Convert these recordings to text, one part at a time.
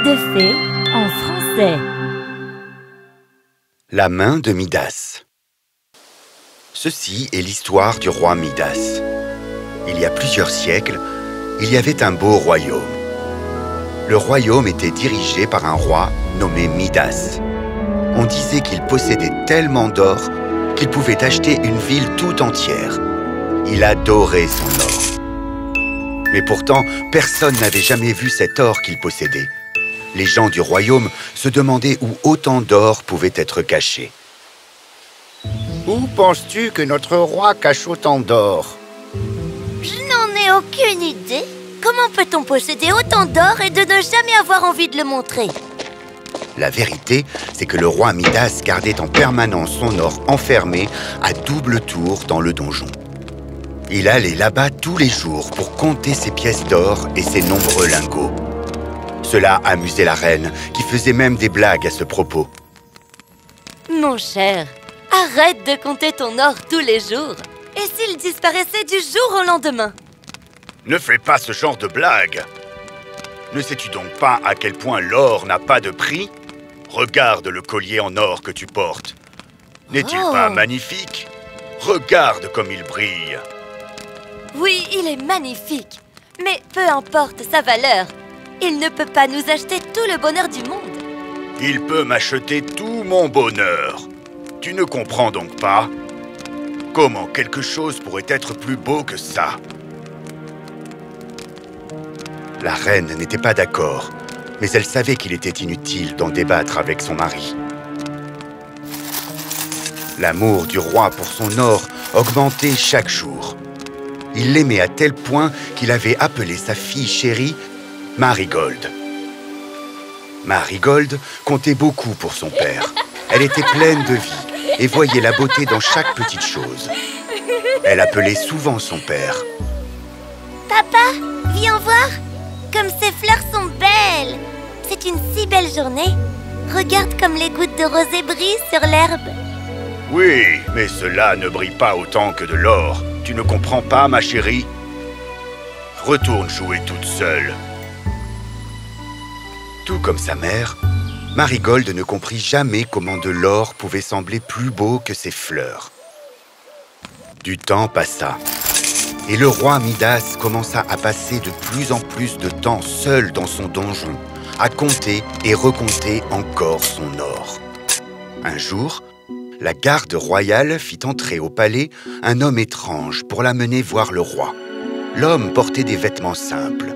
de fées en français. La main de Midas. Ceci est l'histoire du roi Midas. Il y a plusieurs siècles, il y avait un beau royaume. Le royaume était dirigé par un roi nommé Midas. On disait qu'il possédait tellement d'or qu'il pouvait acheter une ville tout entière. Il adorait son or. Mais pourtant, personne n'avait jamais vu cet or qu'il possédait. Les gens du royaume se demandaient où autant d'or pouvait être caché. Où penses-tu que notre roi cache autant d'or? Je n'en ai aucune idée. Comment peut-on posséder autant d'or et de ne jamais avoir envie de le montrer? La vérité, c'est que le roi Midas gardait en permanence son or enfermé à double tour dans le donjon. Il allait là-bas tous les jours pour compter ses pièces d'or et ses nombreux lingots. Cela amusait la reine, qui faisait même des blagues à ce propos. Mon cher, arrête de compter ton or tous les jours. Et s'il disparaissait du jour au lendemain? Ne fais pas ce genre de blague. Ne sais-tu donc pas à quel point l'or n'a pas de prix? Regarde le collier en or que tu portes. N'est-il pas magnifique? Regarde comme il brille. Oui, il est magnifique. Mais peu importe sa valeur, il ne peut pas nous acheter tout le bonheur du monde. Il peut m'acheter tout mon bonheur. Tu ne comprends donc pas? Comment quelque chose pourrait être plus beau que ça? La reine n'était pas d'accord, mais elle savait qu'il était inutile d'en débattre avec son mari. L'amour du roi pour son or augmentait chaque jour. Il l'aimait à tel point qu'il avait appelé sa fille chérie Marigold. Marigold comptait beaucoup pour son père. Elle était pleine de vie et voyait la beauté dans chaque petite chose. Elle appelait souvent son père. Papa, viens voir. Comme ces fleurs sont belles. C'est une si belle journée. Regarde comme les gouttes de rosée brillent sur l'herbe. Oui, mais cela ne brille pas autant que de l'or. Tu ne comprends pas, ma chérie? Retourne jouer toute seule. Tout comme sa mère, Marigold ne comprit jamais comment de l'or pouvait sembler plus beau que ses fleurs. Du temps passa, et le roi Midas commença à passer de plus en plus de temps seul dans son donjon, à compter et recompter encore son or. Un jour, la garde royale fit entrer au palais un homme étrange pour l'amener voir le roi. L'homme portait des vêtements simples.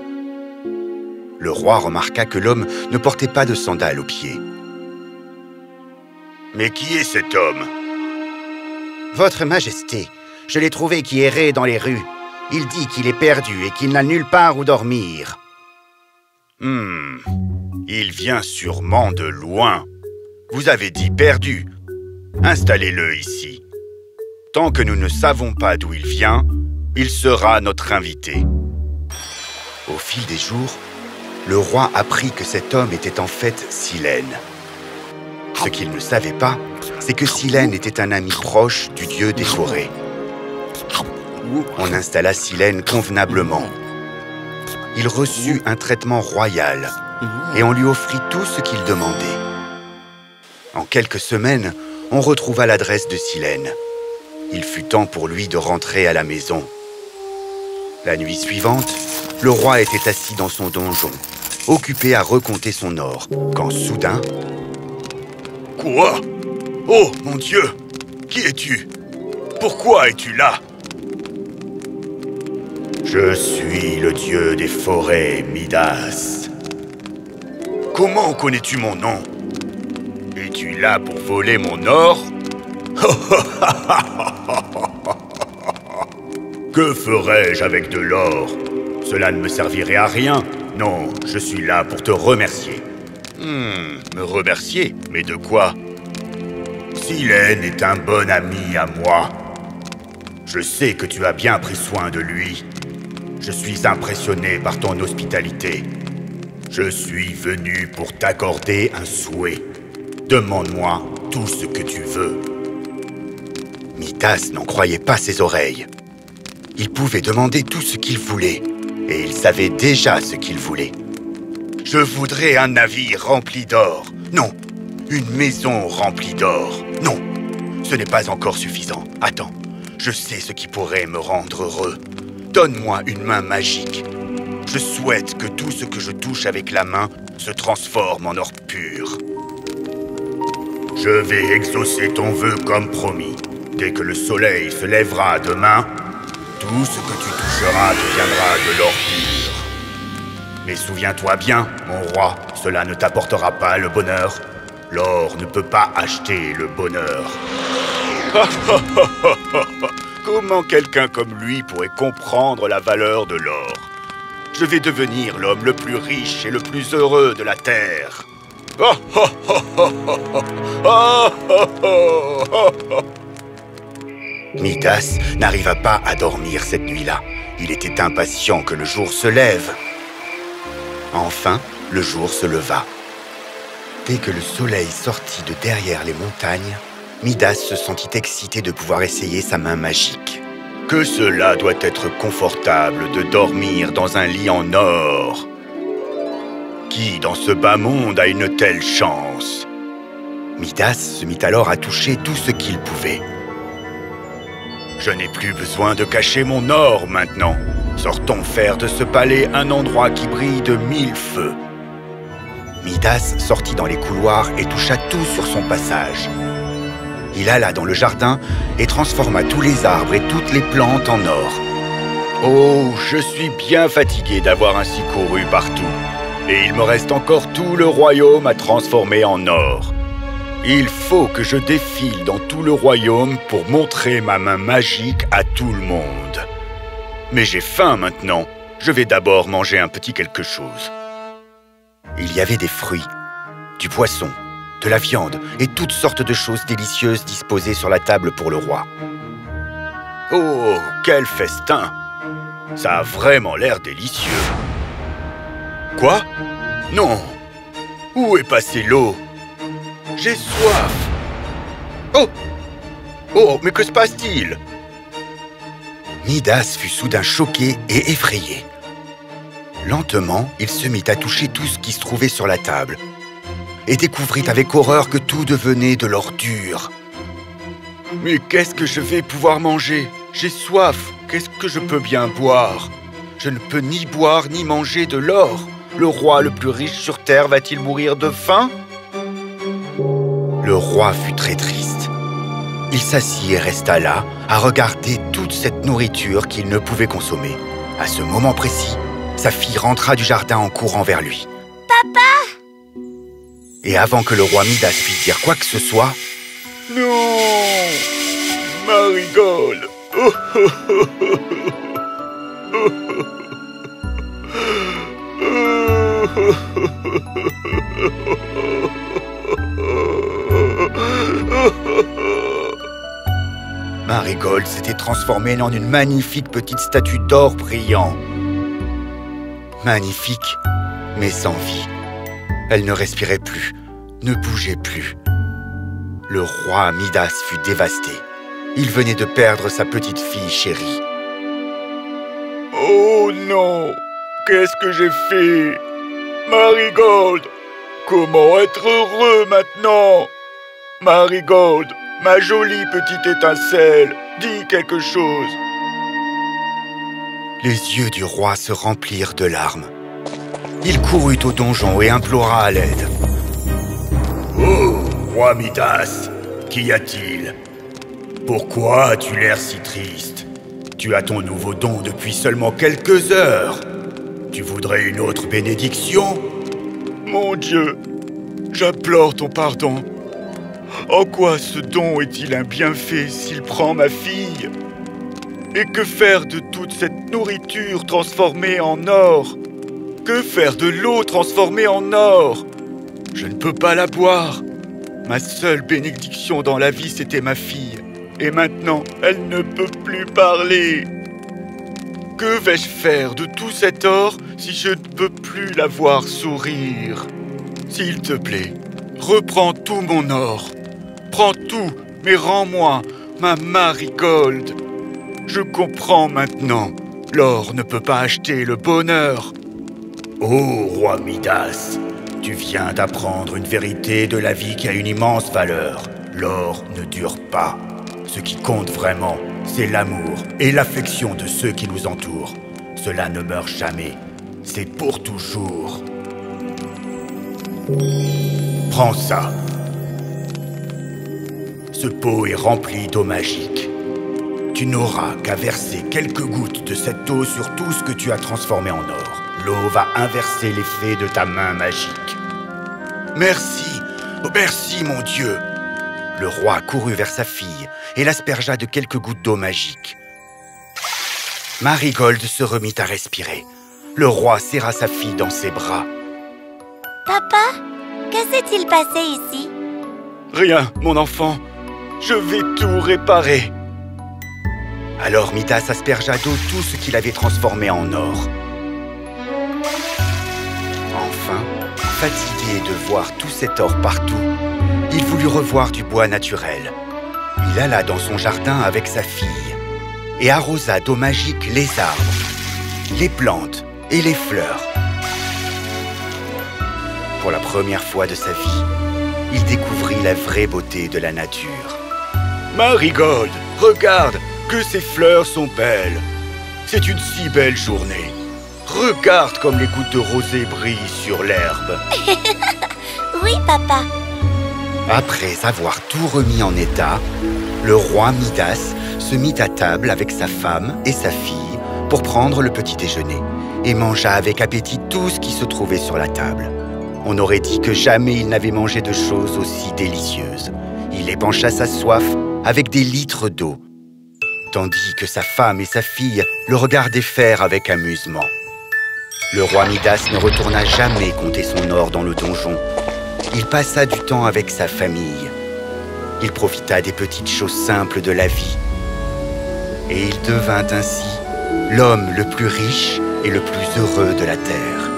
Le roi remarqua que l'homme ne portait pas de sandales aux pieds. « Mais qui est cet homme ?»« Votre Majesté, je l'ai trouvé qui errait dans les rues. Il dit qu'il est perdu et qu'il n'a nulle part où dormir. » Il vient sûrement de loin. Vous avez dit perdu. Installez-le ici. Tant que nous ne savons pas d'où il vient, il sera notre invité. Au fil des jours, le roi apprit que cet homme était en fait Silène. Ce qu'il ne savait pas, c'est que Silène était un ami proche du dieu des forêts. On installa Silène convenablement. Il reçut un traitement royal et on lui offrit tout ce qu'il demandait. En quelques semaines, on retrouva l'adresse de Silène. Il fut temps pour lui de rentrer à la maison. La nuit suivante, le roi était assis dans son donjon, occupé à recompter son or, quand soudain... Quoi? Oh, mon Dieu! Qui es-tu? Pourquoi es-tu là? Je suis le dieu des forêts, Midas. Comment connais-tu mon nom? Es-tu là pour voler mon or? Que ferais-je avec de l'or? Cela ne me servirait à rien. Non, je suis là pour te remercier. Me remercier? Mais de quoi? Silène est un bon ami à moi. Je sais que tu as bien pris soin de lui. Je suis impressionné par ton hospitalité. Je suis venu pour t'accorder un souhait. Demande-moi tout ce que tu veux. Midas n'en croyait pas ses oreilles. Il pouvait demander tout ce qu'il voulait, et il savait déjà ce qu'il voulait. Je voudrais un navire rempli d'or. Non, une maison remplie d'or. Non, ce n'est pas encore suffisant. Attends, je sais ce qui pourrait me rendre heureux. Donne-moi une main magique. Je souhaite que tout ce que je touche avec la main se transforme en or pur. Je vais exaucer ton vœu comme promis. Dès que le soleil se lèvera demain, tout ce que tu toucheras deviendra de l'or pur. Mais souviens-toi bien, mon roi, cela ne t'apportera pas le bonheur. L'or ne peut pas acheter le bonheur. Comment quelqu'un comme lui pourrait comprendre la valeur de l'or? Je vais devenir l'homme le plus riche et le plus heureux de la Terre. Midas n'arriva pas à dormir cette nuit-là. Il était impatient que le jour se lève. Enfin, le jour se leva. Dès que le soleil sortit de derrière les montagnes, Midas se sentit excité de pouvoir essayer sa main magique. Que cela doit être confortable de dormir dans un lit en or. Qui dans ce bas monde a une telle chance? Midas se mit alors à toucher tout ce qu'il pouvait. Je n'ai plus besoin de cacher mon or maintenant. Sortons faire de ce palais un endroit qui brille de 1000 feux. Midas sortit dans les couloirs et toucha tout sur son passage. Il alla dans le jardin et transforma tous les arbres et toutes les plantes en or. Oh, je suis bien fatigué d'avoir ainsi couru partout. Et il me reste encore tout le royaume à transformer en or. Il faut que je défile dans tout le royaume pour montrer ma main magique à tout le monde. Mais j'ai faim maintenant. Je vais d'abord manger un petit quelque chose. Il y avait des fruits, du poisson, de la viande et toutes sortes de choses délicieuses disposées sur la table pour le roi. Oh, quel festin! Ça a vraiment l'air délicieux. Quoi? Non! Où est passée l'eau? J'ai soif! Oh! Oh, mais que se passe-t-il? Midas fut soudain choqué et effrayé. Lentement, il se mit à toucher tout ce qui se trouvait sur la table et découvrit avec horreur que tout devenait de l'or dur. Mais qu'est-ce que je vais pouvoir manger? J'ai soif. Qu'est-ce que je peux bien boire? Je ne peux ni boire ni manger de l'or. Le roi le plus riche sur terre va-t-il mourir de faim? Le roi fut très triste. Il s'assit et resta là, à regarder toute cette nourriture qu'il ne pouvait consommer. À ce moment précis, sa fille rentra du jardin en courant vers lui. « Papa !» Et avant que le roi Midas puisse dire quoi que ce soit... « Non, Marigold !» Marigold s'était transformée en une magnifique petite statue d'or brillant. Magnifique, mais sans vie. Elle ne respirait plus, ne bougeait plus. Le roi Midas fut dévasté. Il venait de perdre sa petite fille chérie. Oh non! Qu'est-ce que j'ai fait? Marigold! Comment être heureux maintenant? Marigold, ma jolie petite étincelle, dis quelque chose. Les yeux du roi se remplirent de larmes. Il courut au donjon et implora à l'aide. Oh, roi Midas, qu'y a-t-il? Pourquoi as-tu l'air si triste? Tu as ton nouveau don depuis seulement quelques heures. Tu voudrais une autre bénédiction? Mon Dieu, j'implore ton pardon. En quoi ce don est-il un bienfait s'il prend ma fille? Et que faire de toute cette nourriture transformée en or? Que faire de l'eau transformée en or? Je ne peux pas la boire. Ma seule bénédiction dans la vie, c'était ma fille. Et maintenant, elle ne peut plus parler. Que vais-je faire de tout cet or si je ne peux plus la voir sourire? S'il te plaît, reprends tout mon or. Prends tout, mais rends-moi ma Marigold. Je comprends maintenant. L'or ne peut pas acheter le bonheur. Ô roi Midas, tu viens d'apprendre une vérité de la vie qui a une immense valeur. L'or ne dure pas. Ce qui compte vraiment, c'est l'amour et l'affection de ceux qui nous entourent. Cela ne meurt jamais. C'est pour toujours. Prends ça. Ce pot est rempli d'eau magique. Tu n'auras qu'à verser quelques gouttes de cette eau sur tout ce que tu as transformé en or. L'eau va inverser l'effet de ta main magique. Merci, oh, merci mon Dieu. Le roi courut vers sa fille et l'aspergea de quelques gouttes d'eau magique. Marigold se remit à respirer. Le roi serra sa fille dans ses bras. Papa, que s'est-il passé ici? Rien, mon enfant. Je vais tout réparer. Alors Midas aspergea d'eau tout ce qu'il avait transformé en or. Enfin, fatigué de voir tout cet or partout, il voulut revoir du bois naturel. Il alla dans son jardin avec sa fille et arrosa d'eau magique les arbres, les plantes et les fleurs. Pour la première fois de sa vie, il découvrit la vraie beauté de la nature. Marigold, regarde, que ces fleurs sont belles. C'est une si belle journée. Regarde comme les gouttes de rosée brillent sur l'herbe. Oui, papa. Après avoir tout remis en état, le roi Midas se mit à table avec sa femme et sa fille pour prendre le petit déjeuner et mangea avec appétit tout ce qui se trouvait sur la table. On aurait dit que jamais il n'avait mangé de choses aussi délicieuses. Il épancha sa soif avec des litres d'eau, tandis que sa femme et sa fille le regardaient faire avec amusement. Le roi Midas ne retourna jamais compter son or dans le donjon. Il passa du temps avec sa famille. Il profita des petites choses simples de la vie. Et il devint ainsi l'homme le plus riche et le plus heureux de la terre.